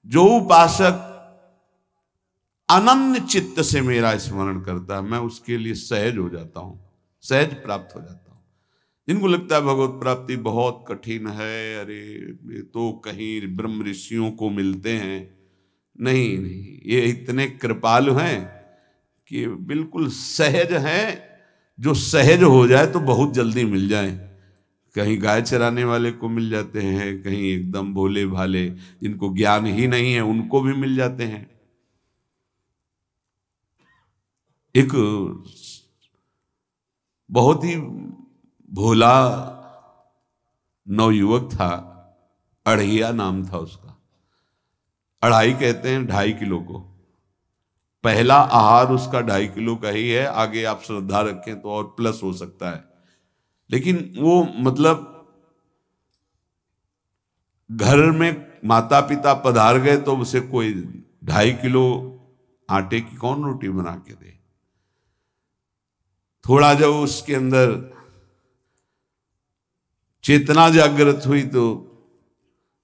जो उपासक अनन्य चित्त से मेरा स्मरण करता है, मैं उसके लिए सहज हो जाता हूं, सहज प्राप्त हो जाता हूं। जिनको लगता है भगवत प्राप्ति बहुत कठिन है, अरे ये तो कहीं ब्रह्म ऋषियों को मिलते हैं, नहीं नहीं, ये इतने कृपालु हैं कि बिल्कुल सहज हैं। जो सहज हो जाए तो बहुत जल्दी मिल जाए। कहीं गाय चराने वाले को मिल जाते हैं, कहीं एकदम भोले भाले जिनको ज्ञान ही नहीं है उनको भी मिल जाते हैं। एक बहुत ही भोला नवयुवक था, अढ़ैया नाम था उसका। अढ़ाई कहते हैं 2.5 किलो को। पहला आहार उसका 2.5 किलो का ही है, आगे आप श्रद्धा रखें तो और प्लस हो सकता है। लेकिन वो मतलब घर में माता पिता पधार गए तो उसे कोई 2.5 किलो आटे की कौन रोटी बना के दे। थोड़ा जब उसके अंदर चेतना जागृत हुई तो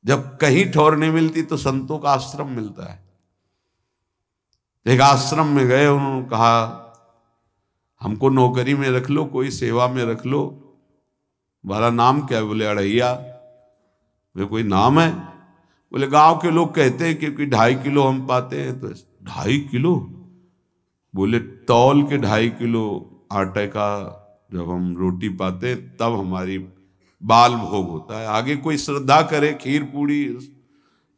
जब कहीं ठौर नहीं मिलती तो संतों का आश्रम मिलता है। एक आश्रम में गए, उन्होंने कहा हमको नौकरी में रख लो, कोई सेवा में रख लो, तुम्हारा नाम क्या है? बोले अढ़ैया। वे कोई नाम है? बोले गांव के लोग कहते हैं क्योंकि 2.5 किलो हम पाते हैं। तो 2.5 किलो? बोले तौल के 2.5 किलो आटे का जब हम रोटी पाते हैं तब हमारी बाल भोग होता है। आगे कोई श्रद्धा करे खीर पूड़ी,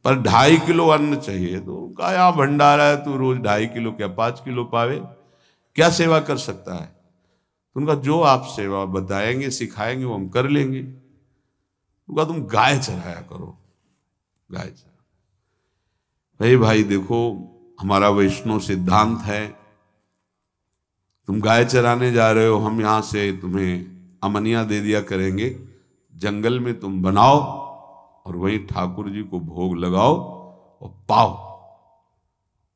पर 2.5 किलो अन्न चाहिए। तो कहा यहाँ भंडारा है, तू रोज 2.5 किलो क्या 5 किलो पावे, क्या सेवा कर सकता है? तो उनका जो आप सेवा बताएंगे सिखाएंगे वो हम कर लेंगे। उनका तुम गाय चराया करो, गाय चरा। भाई देखो, हमारा वैष्णव सिद्धांत है, तुम गाय चराने जा रहे हो, हम यहां से तुम्हें अमनिया दे दिया करेंगे, जंगल में तुम बनाओ और वहीं ठाकुर जी को भोग लगाओ और पाओ।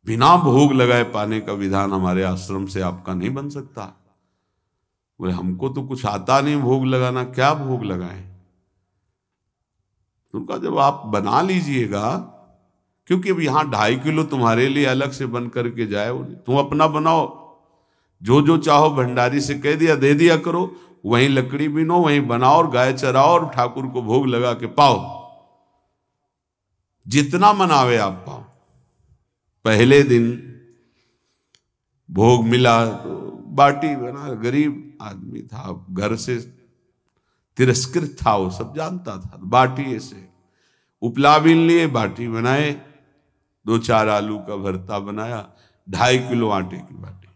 बिना भोग लगाए पाने का विधान हमारे आश्रम से आपका नहीं बन सकता। बोले हमको तो कुछ आता नहीं भोग लगाना, क्या भोग लगाएं? तो उनका जब आप बना लीजिएगा, क्योंकि अब यहां 2.5 किलो तुम्हारे लिए अलग से बन करके जाए, तुम अपना बनाओ, जो जो चाहो भंडारी से कह दिया दे दिया करो, वहीं लकड़ी बीनो, वहीं बनाओ और गाय चराओ और ठाकुर को भोग लगा के पाओ। जितना मनावे आप पाओ। पहले दिन भोग मिला तो बाटी बना, गरीब आदमी था, घर से तिरस्कृत था, वो सब जानता था। बाटी ऐसे उपला बीन लिए, बाटी बनाए, 2-4 आलू का भरता बनाया, 2.5 किलो आटे की बाटी।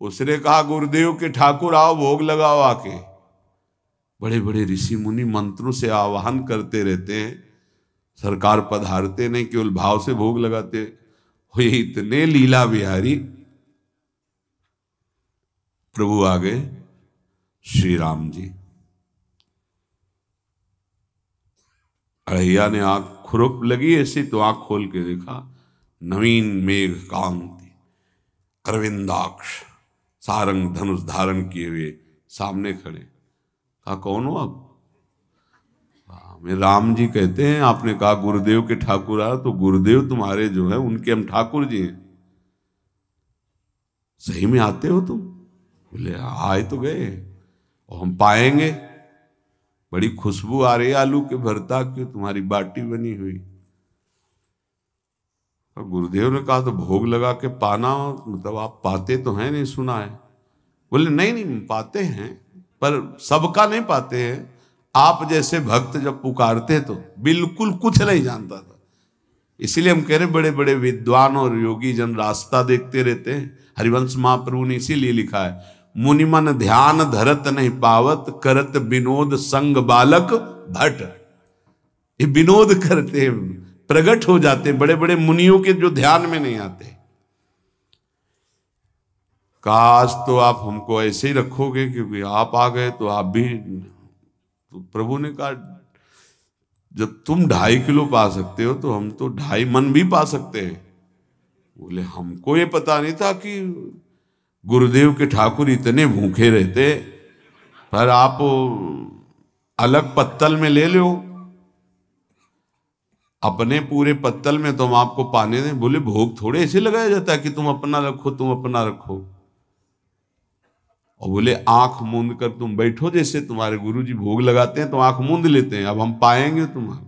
उसने कहा गुरुदेव के ठाकुर आओ भोग लगाओ आके। बड़े बड़े ऋषि मुनि मंत्रों से आवाहन करते रहते हैं, सरकार पधारते नहीं, केवल भाव से भोग लगाते। हो इतने लीला बिहारी प्रभु आ गए, श्री राम जी। अढ़ैया ने आंख खुरक लगी ऐसी तो आंख खोल के देखा, नवीन मेघ कांति, अरविंदाक्ष, सारंग धनुष धारण किए हुए सामने खड़े। कहा कौन हो आप? मैं राम जी कहते हैं, आपने कहा गुरुदेव के ठाकुर आ, तो गुरुदेव तुम्हारे जो है उनके हम ठाकुर जी हैं। सही में आते हो तुम? बोले आए तो गए और हम पाएंगे। बड़ी खुशबू आ रही है आलू के भरता की, तुम्हारी बाटी बनी हुई। और गुरुदेव ने कहा तो भोग लगा के पाना, मतलब आप पाते तो हैं? नहीं सुना है। बोले नहीं नहीं पाते हैं, पर सबका नहीं पाते हैं। आप जैसे भक्त जब पुकारते तो बिल्कुल कुछ नहीं जानता था। इसीलिए हम कह रहे बड़े बड़े विद्वान और योगी जन रास्ता देखते रहते हैं। हरिवंश महाप्रभु ने इसीलिए लिखा है, मुनिमन ध्यान धरत नहीं पावत, करत विनोद संग बालक भट। ये विनोद करते प्रकट हो जाते बड़े बड़े मुनियों के जो ध्यान में नहीं आते। काश तो आप हमको ऐसे ही रखोगे, क्योंकि आप आ गए तो आप भी। तो प्रभु ने कहा जब तुम 2.5 किलो पा सकते हो तो हम तो 2.5 मन भी पा सकते हैं। बोले हमको ये पता नहीं था कि गुरुदेव के ठाकुर इतने भूखे रहते, पर आप अलग पत्तल में ले लो। अपने पूरे पत्तल में तुम आपको पाने दें? बोले भोग थोड़े ऐसे लगाया जाता है कि तुम अपना रखो, तुम अपना रखो। और बोले आंख मूंद कर तुम बैठो, जैसे तुम्हारे गुरुजी भोग लगाते हैं तो आंख मूंद लेते हैं, अब हम पाएंगे तुम्हारा।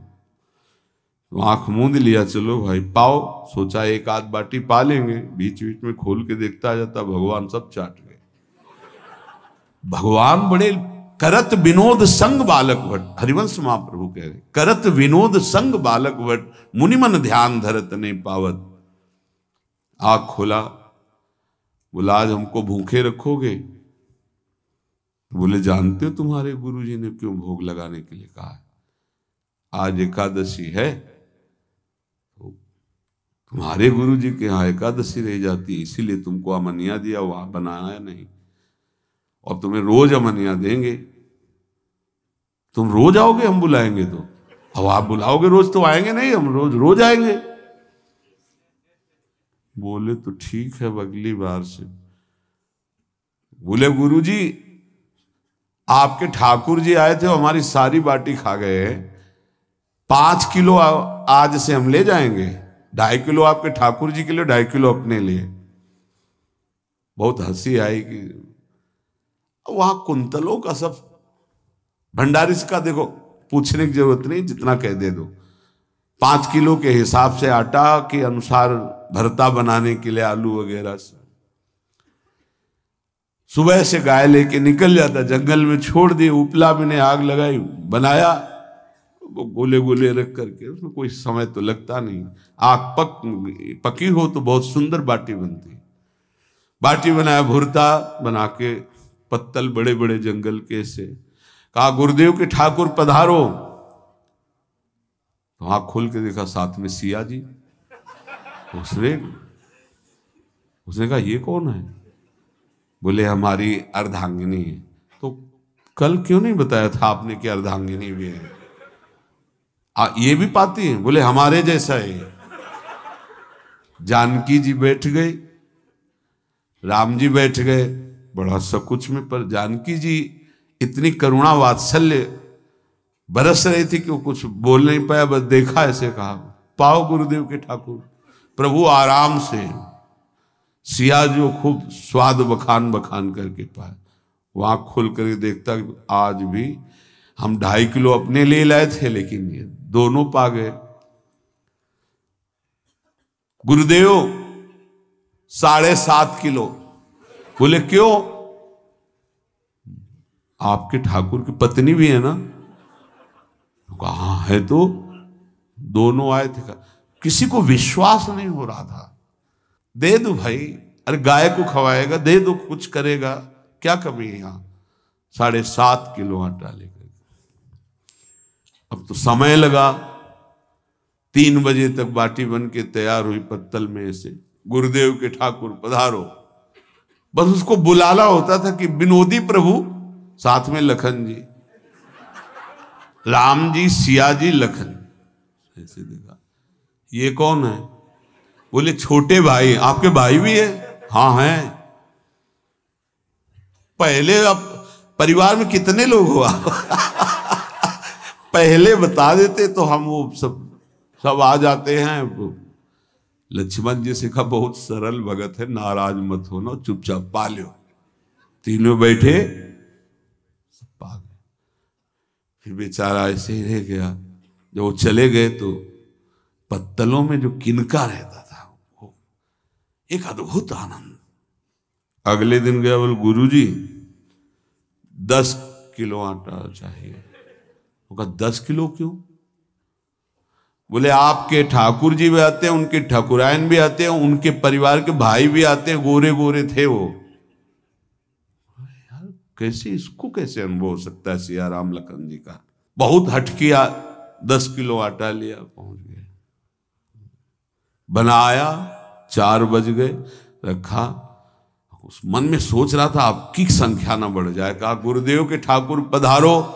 तो आंख मूंद लिया, चलो भाई पाओ। सोचा एक आध बाटी पा लेंगे, बीच बीच में खोल के देखता जाता, भगवान सब चाट गए। भगवान बड़े करत विनोद संग बालक भट, हरिवंश महाप्रभु कह रहे, करत विनोद संग बालक भट, मुनिमन ध्यान धरत नहीं पावत। आंख खोला, बोला आज हमको भूखे रखोगे? बोले जानते हो तुम्हारे गुरुजी ने क्यों भोग लगाने के लिए कहा है? आज एकादशी है, तो तुम्हारे गुरुजी के यहाँ एकादशी रह जाती है, इसीलिए तुमको अमनिया दिया, वहां बनाया नहीं। और तुम्हें रोज अमनिया देंगे, तुम रोज आओगे हम बुलाएंगे तो? अब आप बुलाओगे रोज तो आएंगे नहीं, हम रोज रोज आएंगे। बोले तो ठीक है, अगली बार से। बोले गुरुजी आपके ठाकुर जी आए थे, हमारी सारी बाटी खा गए, 5 किलो आज से हम ले जाएंगे, 2.5 किलो आपके ठाकुर जी के लिए, 2.5 किलो अपने लिए। बहुत हंसी आई कि वहां कुंतलों का सब भंडारी का देखो, पूछने की जरूरत नहीं, जितना कह दे दो। 5 किलो के हिसाब से आटा के अनुसार भरता बनाने के लिए आलू वगैरह से सुबह से गाय लेके निकल जाता, जंगल में छोड़ दिए, उपला में ने आग लगाई, बनाया, वो गोले गोले रख करके, उसमें कोई समय तो लगता नहीं। आग पकी हो तो बहुत सुंदर बाटी बनती। बाटी बनाया, भुरता बना के पत्तल बड़े बड़े जंगल के से, कहा गुरुदेव के ठाकुर पधारो। तो आंख खोल के देखा साथ में सिया जी। उसने कहा ये कौन है? बोले हमारी अर्धांगिनी है। तो कल क्यों नहीं बताया था आपने कि अर्धांगिनी भी है? ये भी पाती है? बोले हमारे जैसा है। जानकी जी बैठ गई, राम जी बैठ गए, बड़ा सकुच में, पर जानकी जी इतनी करुणा वात्सल्य बरस रही थी कि वो कुछ बोल नहीं पाया, बस देखा, ऐसे कहा पाओ गुरुदेव के ठाकुर। प्रभु आराम से, सिया जो खूब स्वाद बखान बखान करके पाए। वो आँख खोल करके देखता आज भी हम 2.5 किलो अपने लिए लाए थे, लेकिन ये दोनों पा गए। गुरुदेव 7.5 किलो। बोले क्यों? आपके ठाकुर की पत्नी भी है ना? कहा है, तो दोनों आए थे। किसी को विश्वास नहीं हो रहा था। दे दो भाई, अरे गाय को खवाएगा, दे दो, कुछ करेगा, क्या कमी है यहां? 7.5 किलो आटा लेकर। अब तो समय लगा, 3 बजे तक बाटी बन के तैयार हुई पत्तल में से। गुरुदेव के ठाकुर पधारो, बस उसको बुलाना होता था कि विनोदी प्रभु, साथ में लखन जी, राम जी, सिया जी, लखन। ऐसे देखा, ये कौन है? बोले छोटे भाई। आपके भाई भी है? हाँ हैं। पहले अब परिवार में कितने लोग हो आप? पहले बता देते तो हम वो सब आ जाते हैं। लक्ष्मण जी से कहा बहुत सरल भगत है, नाराज मत होना, चुपचाप पा लो। तीनों बैठे, सब पा गए। फिर बेचारा ऐसे ही रह गया। जब वो चले गए तो पत्तलों में जो किनका रहता था, वो एक अद्भुत आनंद। अगले दिन गया, बोले गुरुजी 10 किलो आटा चाहिए। वो कहा 10 किलो क्यों? बोले आपके ठाकुर जी भी आते हैं, उनके ठाकुरायन भी आते हैं, उनके परिवार के भाई भी आते हैं, गोरे गोरे थे वो। यार कैसे, इसको कैसे अनुभव हो सकता है सिया राम लखन जी का? बहुत हट किया, 10 किलो आटा लिया, पहुंच गए, बनाया, 4 बज गए, रखा। उस मन में सोच रहा था आपकी संख्या ना बढ़ जाए। कहा गुरुदेव के ठाकुर पधारो।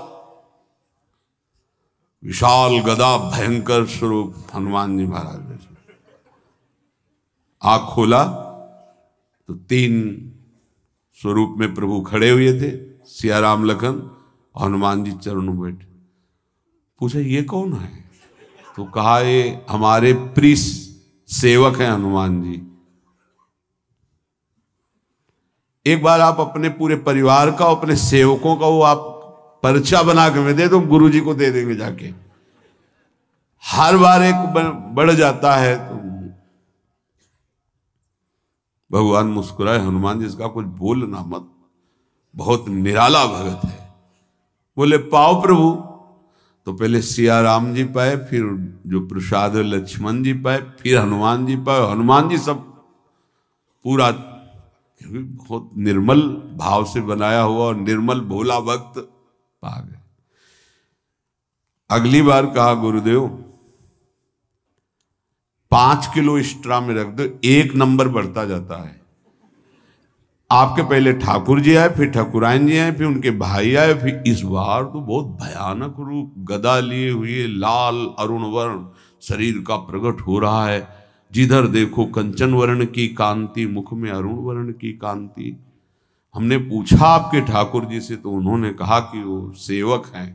विशाल गदा, भयंकर स्वरूप हनुमान जी महाराज। आंख खोला तो 3 स्वरूप में प्रभु खड़े हुए थे, सिया राम लखन, हनुमान जी चरणों बैठे। पूछा ये कौन है? तो कहा ये हमारे प्रिय सेवक हैं हनुमान जी, एक बार आप अपने पूरे परिवार का, अपने सेवकों का वो आप पर्चा बना के मैं दे दो, गुरु जी को दे देंगे जाके। हर बार एक बढ़ जाता है तो भगवान मुस्कुराए, हनुमान जी इसका कुछ बोलना मत, बहुत निराला भगत है। बोले पाओ प्रभु। तो पहले सिया राम जी पाए, फिर जो प्रसाद लक्ष्मण जी पाए, फिर हनुमान जी पाए। हनुमान जी सब पूरा बहुत निर्मल भाव से बनाया हुआ और निर्मल भोला भक्त पा गए। अगली बार कहा गुरुदेव 5 किलो एक्स्ट्रा में रख दो, 1 नंबर बढ़ता जाता है। आपके पहले ठाकुर जी आए, फिर ठाकुरायन जी आए, फिर उनके भाई आए, फिर इस बार तो बहुत भयानक रूप, गदा लिए हुए, लाल अरुण वर्ण शरीर का प्रकट हो रहा है। जिधर देखो कंचन वर्ण की कांति, मुख में अरुण वर्ण की कांति। हमने पूछा आपके ठाकुर जी से, तो उन्होंने कहा कि वो सेवक हैं।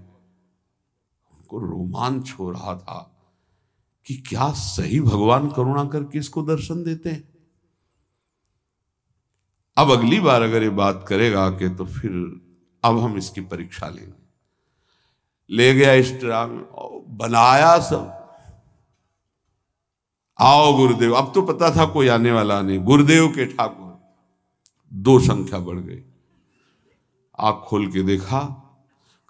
उनको रोमांच हो रहा था कि क्या सही भगवान करुणा करके इसको दर्शन देते हैं। अब अगली बार अगर ये बात करेगा कि तो फिर अब हम इसकी परीक्षा लेंगे। ले गया एक्स्ट्रा में, बनाया सब। आओ गुरुदेव। अब तो पता था कोई आने वाला नहीं। गुरुदेव के ठाकुर 2 संख्या बढ़ गई। आँख खोल के देखा,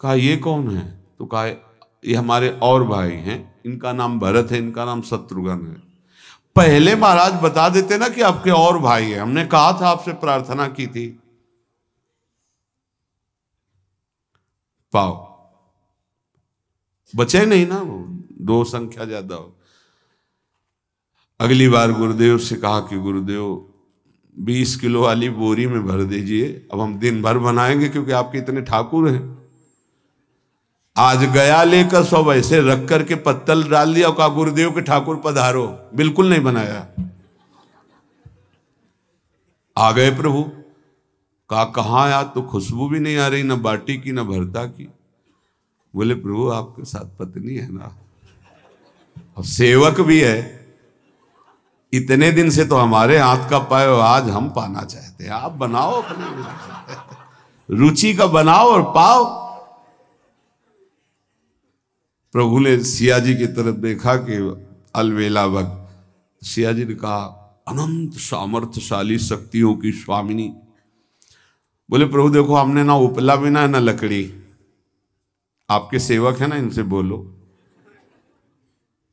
कहा ये कौन है? तो कहा ये हमारे और भाई हैं, इनका नाम भरत है, इनका नाम शत्रुघ्न है। पहले महाराज बता देते ना कि आपके और भाई हैं, हमने कहा था, आपसे प्रार्थना की थी। पाओ बचे नहीं ना, वो 2 संख्या ज्यादा हो। अगली बार गुरुदेव से कहा कि गुरुदेव 20 किलो वाली बोरी में भर दीजिए, अब हम दिन भर बनाएंगे क्योंकि आपके इतने ठाकुर हैं। आज गया लेकर सब ऐसे रख करके पत्तल डाल दिया, कहा गुरुदेव के ठाकुर पधारो। बिल्कुल नहीं बनाया। आ गए प्रभु। कहा कहाँ यार, तो खुशबू भी नहीं आ रही, ना बाटी की ना भरता की। बोले प्रभु आपके साथ पत्नी है ना, और सेवक भी है, इतने दिन से तो हमारे हाथ का पाए, आज हम पाना चाहते हैं। आप बनाओ, अपनी रुचि का बनाओ और पाओ। प्रभु ने सिया जी की तरफ देखा कि अलवेला वक्त। सिया जी ने कहा अनंत सामर्थ्यशाली शक्तियों की स्वामिनी। बोले प्रभु देखो, हमने ना उपला बिना है ना लकड़ी, आपके सेवक है ना, इनसे बोलो।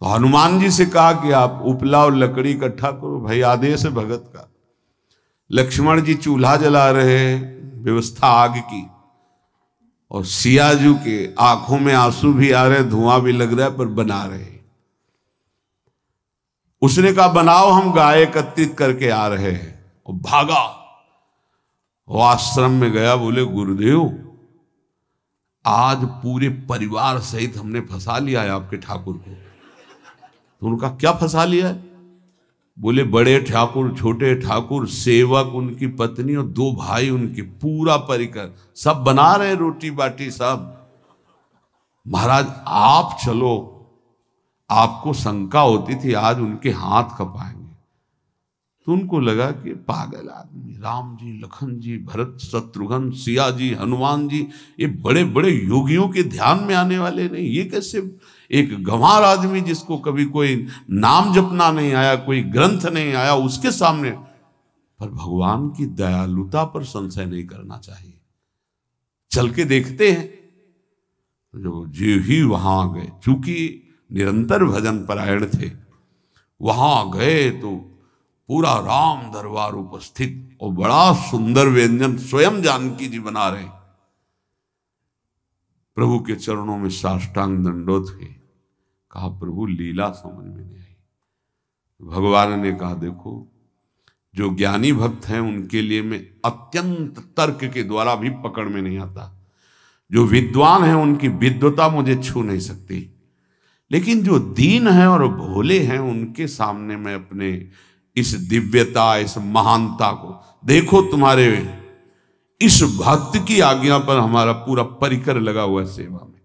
तो हनुमान जी से कहा कि आप उपला और लकड़ी इकट्ठा करो, भाई आदेश है भगत का। लक्ष्मण जी चूल्हा जला रहे, व्यवस्था आग की, और सियाजू के आंखों में आंसू भी आ रहे, धुआं भी लग रहा है, पर बना रहे। उसने कहा बनाओ, हम गाय एकत्रित करके आ रहे हैं। और भागा, वो आश्रम में गया। बोले गुरुदेव आज पूरे परिवार सहित हमने फंसा लिया है आपके ठाकुर को। तो उनका क्या फंसा लिया है? बोले बड़े ठाकुर, छोटे ठाकुर, सेवक, उनकी पत्नी और 2 भाई उनके, पूरा परिकर, सब बना रहे रोटी बाटी सब। महाराज आप चलो, आपको शंका होती थी आज उनके हाथ कपाएंगे। तो उनको लगा कि पागल आदमी, राम जी, लखन जी, भरत, शत्रुघ्न, सिया जी, हनुमान जी, ये बड़े बड़े योगियों के ध्यान में आने वाले नहीं, ये कैसे एक गंवार आदमी जिसको कभी कोई नाम जपना नहीं आया, कोई ग्रंथ नहीं आया, उसके सामने। पर भगवान की दयालुता पर संशय नहीं करना चाहिए। चल के देखते हैं। जो जी ही वहां गए, चूंकि निरंतर भजन परायण थे, वहां गए तो पूरा राम दरबार उपस्थित, और बड़ा सुंदर व्यंजन स्वयं जानकी जी बना रहे। प्रभु के चरणों में साष्टांग दंडोत हुए। कहा प्रभु लीला समझ में नहीं आई। भगवान ने कहा देखो, जो ज्ञानी भक्त हैं उनके लिए मैं अत्यंत तर्क के द्वारा भी पकड़ में नहीं आता। जो विद्वान हैं उनकी विद्वता मुझे छू नहीं सकती, लेकिन जो दीन हैं और भोले हैं उनके सामने मैं अपने इस दिव्यता, इस महानता को देखो। तुम्हारे इस भक्त की आज्ञा पर हमारा पूरा परिकर लगा हुआ है सेवा में।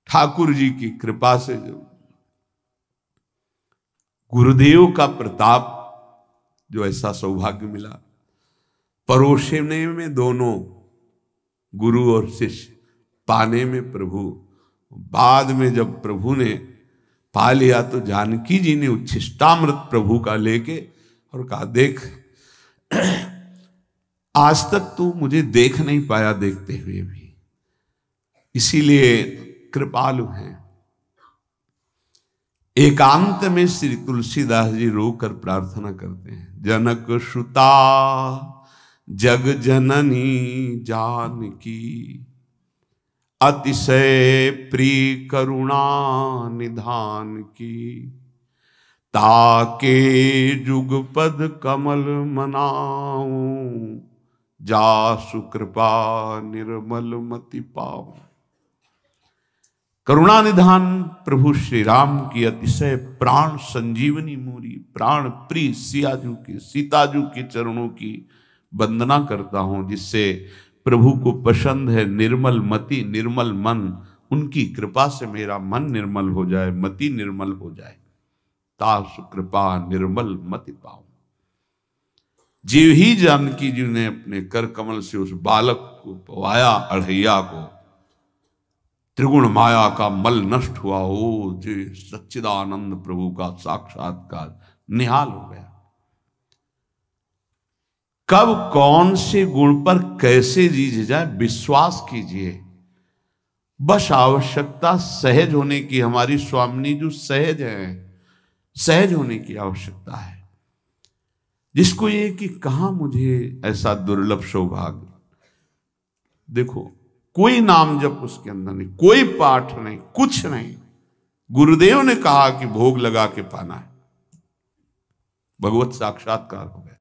ठाकुर जी की कृपा से जो गुरुदेव का प्रताप, जो ऐसा सौभाग्य मिला, परोसने में दोनों गुरु और शिष्य, पाने में प्रभु। बाद में जब प्रभु ने पा लिया तो जानकी जी ने उच्छिष्टामृत प्रभु का लेके और कहा, देख आज तक तू मुझे देख नहीं पाया देखते हुए भी, इसीलिए कृपालु हैं। एकांत में श्री तुलसीदास जी रोकर प्रार्थना करते हैं, जनक सुता जग जननी जानकी, अतिशय प्रिय करुणा निधान की, ताके जुगपद कमल मनाऊं, जासु कृपा निर्मल मति पाऊं। करुणा निधान प्रभु श्री राम की अतिशय प्राण संजीवनी मूरी, प्राण प्रिय सियाजू की, सीताजू के चरणों की वंदना करता हूं, जिससे प्रभु को पसंद है निर्मल मति निर्मल मन। उनकी कृपा से मेरा मन निर्मल हो जाए, मति निर्मल हो जाए, तासु कृपा निर्मल मति पाऊं। जीव ही जानकी जी ने अपने कर कमल से उस बालक को पवाया, अढ़ैया को, त्रिगुण माया का मल नष्ट हुआ हो, जो सच्चिदानंद प्रभु का साक्षात्कार निहाल हो गया। कब कौन से गुण पर कैसे जीज जाए विश्वास कीजिए, बस आवश्यकता सहज होने की। हमारी स्वामिनी जो सहज है, सहज होने की आवश्यकता है। जिसको ये कि कहां मुझे ऐसा दुर्लभ सौभाग्य, देखो कोई नाम जप उसके अंदर नहीं, कोई पाठ नहीं, कुछ नहीं। गुरुदेव ने कहा कि भोग लगा के पाना है, भगवत साक्षात्कार हो गया।